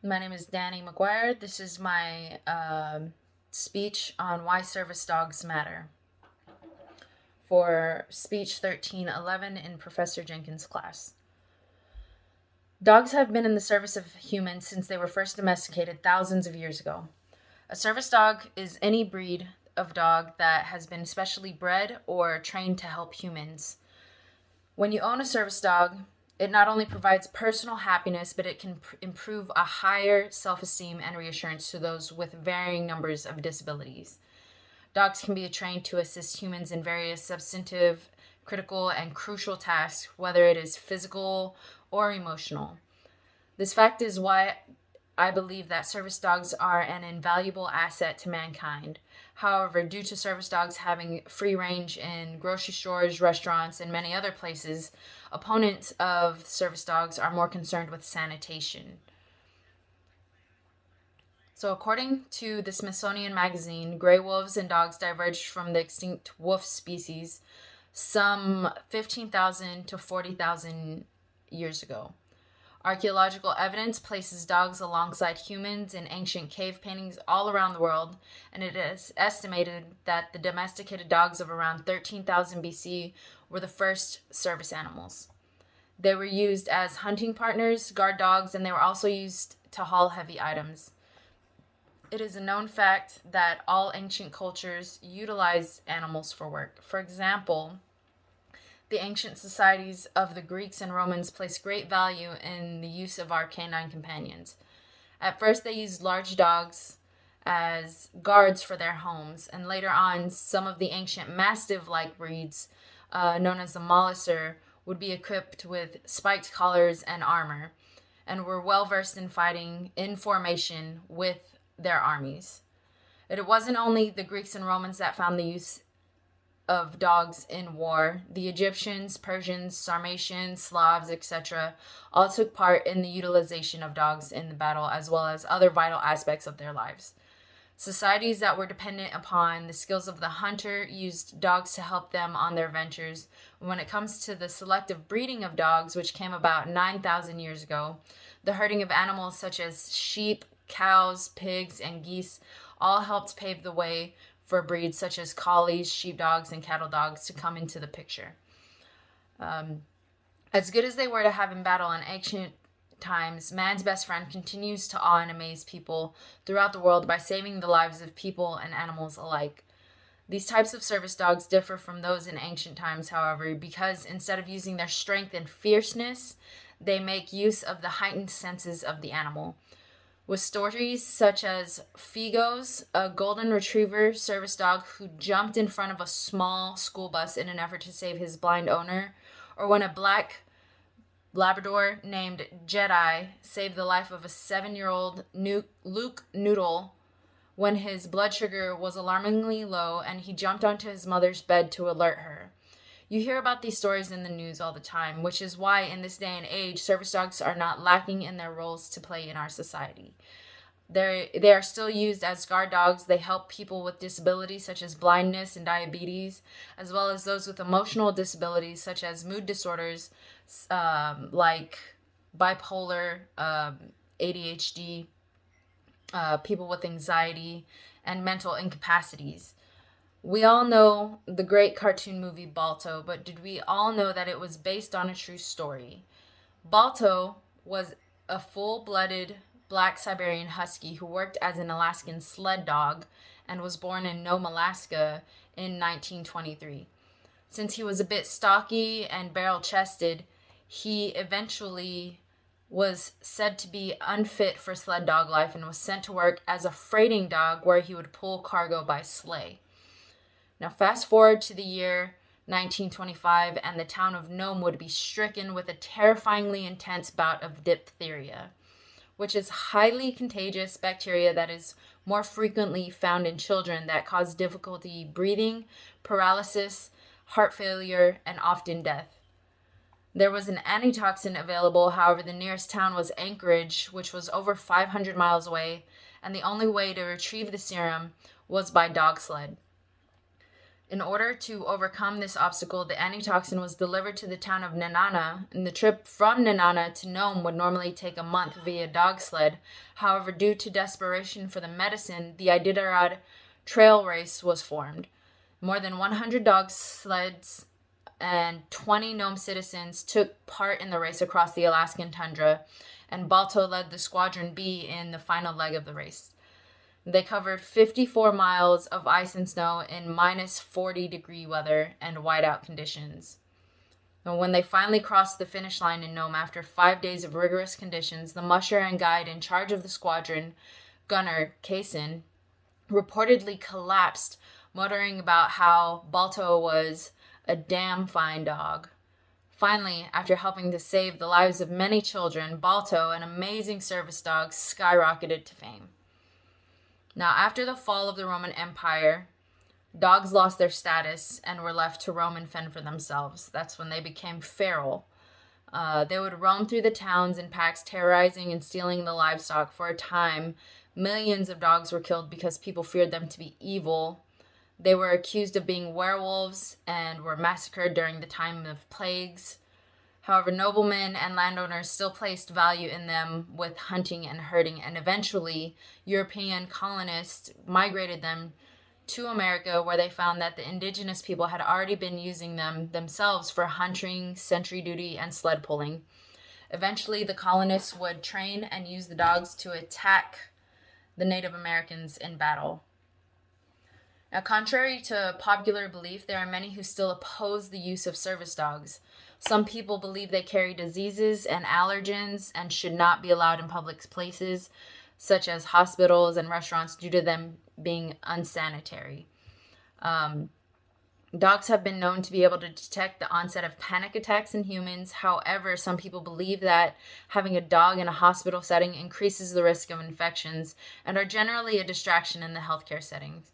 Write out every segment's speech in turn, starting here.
My name is Danny McGuire. This is my speech on why service dogs matter for speech 1311 in Professor Jenkins' class. Dogs have been in the service of humans since they were first domesticated thousands of years ago. A service dog is any breed of dog that has been specially bred or trained to help humans. When you own a service dog, it not only provides personal happiness, but it can improve a higher self esteem and reassurance to those with varying numbers of disabilities. Dogs can be trained to assist humans in various substantive, critical, and crucial tasks, whether it is physical or emotional. This fact is why I believe that service dogs are an invaluable asset to mankind. However, due to service dogs having free range in grocery stores, restaurants, and many other places, opponents of service dogs are more concerned with sanitation. So, according to the Smithsonian Magazine, gray wolves and dogs diverged from the extinct wolf species some 15,000 to 40,000 years ago. Archaeological evidence places dogs alongside humans in ancient cave paintings all around the world, and it is estimated that the domesticated dogs of around 13,000 BC were the first service animals. They were used as hunting partners, guard dogs, and they were also used to haul heavy items. It is a known fact that all ancient cultures utilized animals for work. For example, the ancient societies of the Greeks and Romans placed great value in the use of our canine companions. At first, they used large dogs as guards for their homes, and later on, some of the ancient mastiff like breeds, known as the Molosser, would be equipped with spiked collars and armor, and were well versed in fighting in formation with their armies. It wasn't only the Greeks and Romans that found the use of dogs in war. The Egyptians, Persians, Sarmatians, Slavs, etc., all took part in the utilization of dogs in the battle, as well as other vital aspects of their lives. Societies that were dependent upon the skills of the hunter used dogs to help them on their ventures. When it comes to the selective breeding of dogs, which came about 9,000 years ago, the herding of animals such as sheep, cows, pigs, and geese all helped pave the way for breeds such as collies, sheepdogs, and cattle dogs to come into the picture. As good as they were to have in battle in ancient times, man's best friend continues to awe and amaze people throughout the world by saving the lives of people and animals alike. These types of service dogs differ from those in ancient times, however, because instead of using their strength and fierceness, they make use of the heightened senses of the animal. With stories such as Figo's, a golden retriever service dog who jumped in front of a small school bus in an effort to save his blind owner, or when a black Labrador named Jedi saved the life of a 7-year-old Luke Noodle when his blood sugar was alarmingly low and he jumped onto his mother's bed to alert her. You hear about these stories in the news all the time, which is why in this day and age, service dogs are not lacking in their roles to play in our society. They are still used as guard dogs. They help people with disabilities such as blindness and diabetes, as well as those with emotional disabilities such as mood disorders like bipolar, ADHD, people with anxiety, and mental incapacities. We all know the great cartoon movie Balto, but did we all know that it was based on a true story? Balto was a full-blooded black Siberian husky who worked as an Alaskan sled dog and was born in Nome, Alaska in 1923. Since he was a bit stocky and barrel-chested, he eventually was said to be unfit for sled dog life and was sent to work as a freighting dog where he would pull cargo by sleigh. Now, fast forward to the year 1925, and the town of Nome would be stricken with a terrifyingly intense bout of diphtheria, which is highly contagious bacteria that is more frequently found in children that cause difficulty breathing, paralysis, heart failure, and often death. There was an antitoxin available, however, the nearest town was Anchorage, which was over 500 miles away, and the only way to retrieve the serum was by dog sled. In order to overcome this obstacle, the antitoxin was delivered to the town of Nenana, and the trip from Nenana to Nome would normally take a month via dog sled. However, due to desperation for the medicine, the Iditarod Trail Race was formed. More than 100 dog sleds and 20 Nome citizens took part in the race across the Alaskan tundra, and Balto led the Squadron B in the final leg of the race. They covered 54 miles of ice and snow in minus 40-degree weather and whiteout conditions. And when they finally crossed the finish line in Nome after 5 days of rigorous conditions, the musher and guide in charge of the squadron, Gunnar Kaysen, reportedly collapsed, muttering about how Balto was a damn fine dog. Finally, after helping to save the lives of many children, Balto, an amazing service dog, skyrocketed to fame. Now, after the fall of the Roman Empire, dogs lost their status and were left to roam and fend for themselves. That's when they became feral. They would roam through the towns in packs, terrorizing and stealing the livestock. For a time, millions of dogs were killed because people feared them to be evil. They were accused of being werewolves and were massacred during the time of plagues. However, noblemen and landowners still placed value in them with hunting and herding, and eventually European colonists migrated them to America, where they found that the indigenous people had already been using them themselves for hunting, sentry duty, and sled pulling. Eventually, the colonists would train and use the dogs to attack the Native Americans in battle. Now, contrary to popular belief, there are many who still oppose the use of service dogs. Some people believe they carry diseases and allergens and should not be allowed in public places, such as hospitals and restaurants, due to them being unsanitary. Dogs have been known to be able to detect the onset of panic attacks in humans. However, some people believe that having a dog in a hospital setting increases the risk of infections and are generally a distraction in the healthcare settings.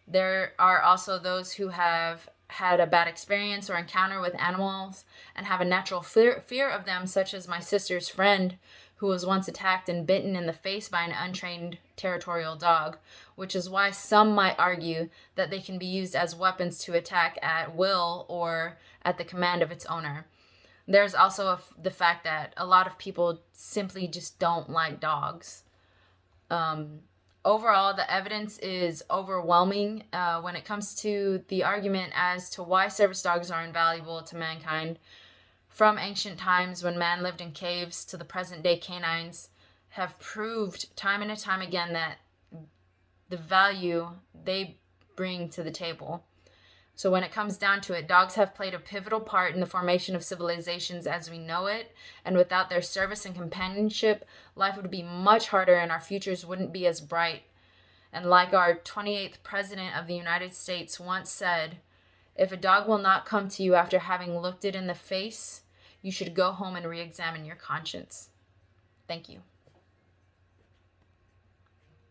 There are also those who have had a bad experience or encounter with animals and have a natural fear of them, such as my sister's friend, who was once attacked and bitten in the face by an untrained territorial dog, which is why some might argue that they can be used as weapons to attack at will or at the command of its owner. There's also the fact that a lot of people simply just don't like dogs. Overall, the evidence is overwhelming when it comes to the argument as to why service dogs are invaluable to mankind. From ancient times when man lived in caves to the present day, canines have proved time and time again that the value they bring to the table. So when it comes down to it, dogs have played a pivotal part in the formation of civilizations as we know it, and without their service and companionship, life would be much harder and our futures wouldn't be as bright. And like our 28th President of the United States once said, if a dog will not come to you after having looked it in the face, you should go home and re-examine your conscience. Thank you.